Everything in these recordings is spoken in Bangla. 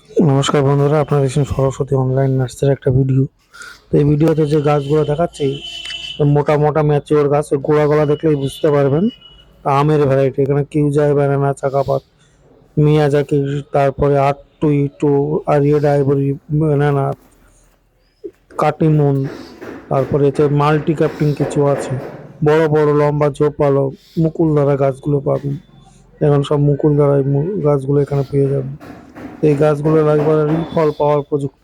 নমস্কার বন্ধুরা, আপনারা দেখছেন সরস্বতী অনলাইন নার্সারির একটা ভিডিও। তো এই ভিডিওতে যে গাছগুলো দেখাচ্ছি মোটা মোটা ম্যাচিওর গাছ, ওই গোড়াগুলো দেখলেই বুঝতে পারবেন আমের ভ্যারাইটি। এখানে কিউজাই ব্যানানা, চাকাপাত, মিয়াজাকি, তারপরে টু আর রেড আইভরি ব্যানানা, কাটিমুন, তারপরে এতে মাল্টি ক্যাপ্টিং কিছু আছে, বড় বড় লম্বা ঝোপালো মুকুলধারা গাছগুলো পাবেন। এখন সব মুকুলধারা গাছগুলো এখানে পেয়ে যাবেন। এই গাছগুলো একবারই ফল পাওয়ার উপযুক্ত।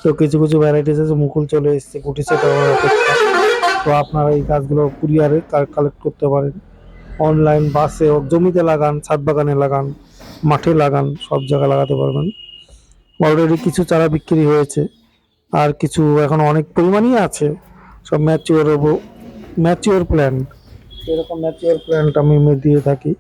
তো কিছু কিছু ভ্যারাইটিস আছে মুকুল চলে এসছে, গুটি সেট হওয়ার অপেক্ষা। তো আপনারা এই গাছগুলো কুরিয়ারে কালেক্ট করতে পারেন। অনলাইন, বাসে হোক, জমিতে লাগান, ছাদ বাগানে লাগান, মাঠে লাগান, সব জায়গায় লাগাতে পারবেন। অলরেডি কিছু চারা বিক্রি হয়েছে, আর কিছু এখন অনেক পরিমাণই আছে। সব ম্যাচিওর প্ল্যান্ট। এরকম ম্যাচিওর প্ল্যান্ট আমি দিয়ে থাকি।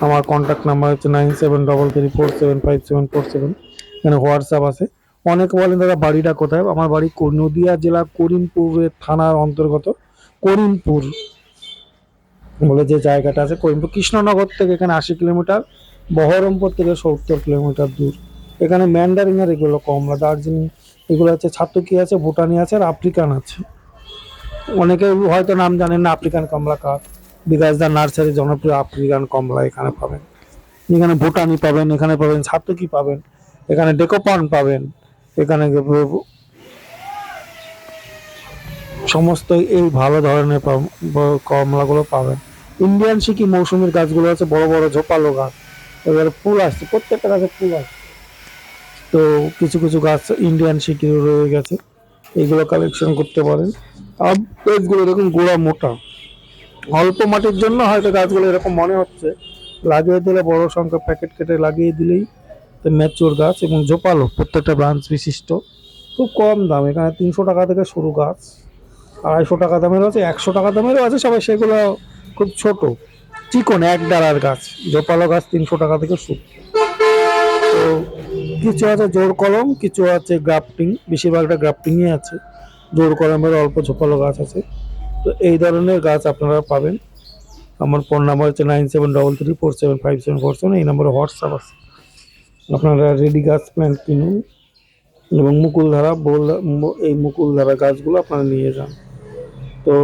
আমার কন্ট্যাক্ট নাম্বার হচ্ছে 9733475747। এখানে হোয়াটসঅ্যাপ আছে। অনেকে বলেন দাদা বাড়িটা কোথায়? আমার বাড়ি নদিয়া জেলা করিমপুরের থানার অন্তর্গত করিমপুর বলে যে জায়গাটা আছে। করিমপুর কৃষ্ণনগর থেকে এখানে 80 কিলোমিটার, বহরমপুর থেকে 70 কিলোমিটার দূর। এখানে ম্যান্ডারিনের এগুলো কমলা, দার্জিলিং এগুলো আছে, ছাতকি আছে, ভুটানি আছে, আর আফ্রিকান আছে। অনেকে হয়তো নাম জানেন না আফ্রিকান কমলা কার। বিকাশ দা নার্সারি জনপ্রিয় আফ্রিকান কমলা এখানে পাবেন। এখানে ভুটানি পাবেন, এখানে পাবেন ছাতকি পাবেন, এখানে ডেকোপান পাবেন, এখানে সমস্ত এই ভালো ধরনের কমলাগুলো পাবেন। ইন্ডিয়ান সিকি মৌসুমীর গাছগুলো আছে, বড় বড় ঝোপালো গাছ। এবারে ফুল আসছে, প্রত্যেকটা গাছে ফুল আসছে। তো কিছু কিছু গাছ ইন্ডিয়ান সিকি রয়ে গেছে, এগুলো কালেকশন করতে পারেন। আর গাছগুলো এরকম গোড়া মোটা, অল্প মাটির জন্য হয়তো গাছগুলো এরকম মনে হচ্ছে। লাগিয়ে দিলে বড় সংখ্যা প্যাকেট কেটে লাগিয়ে দিলেই ম্যাচিওর গাছ এবং ঝোপালো, প্রত্যেকটা ব্রাঞ্চ বিশিষ্ট। খুব কম দাম, এখানে 300 টাকা থেকে শুরু গাছ, 250 টাকা দামেরও আছে, 100 টাকা দামেরও আছে। সবাই সেগুলো খুব ছোট চিকন এক ডালার গাছ। ঝোপালো গাছ 300 টাকা থেকে শুরু। তো কিছু আছে জোর কলম, কিছু আছে গ্রাফটিং, বেশিরভাগটা গ্রাফটিংই আছে। জোর কলমের অল্প ঝোপালো গাছ আছে। তো এই ধরনের গাছ আপনারা পাবেন। আমার ফোন নাম্বার হচ্ছে 9733475747। এই নম্বরে হোয়াটসঅ্যাপ আছে। আপনারা রেডি গাছ প্ল্যান্ট কিনুন এবং এই মুকুলধারা গাছগুলো আপনারা নিয়ে যান। তো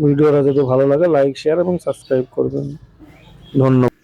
ভিডিওটা যদি ভালো লাগে লাইক, শেয়ার এবং সাবস্ক্রাইব করবেন। ধন্যবাদ।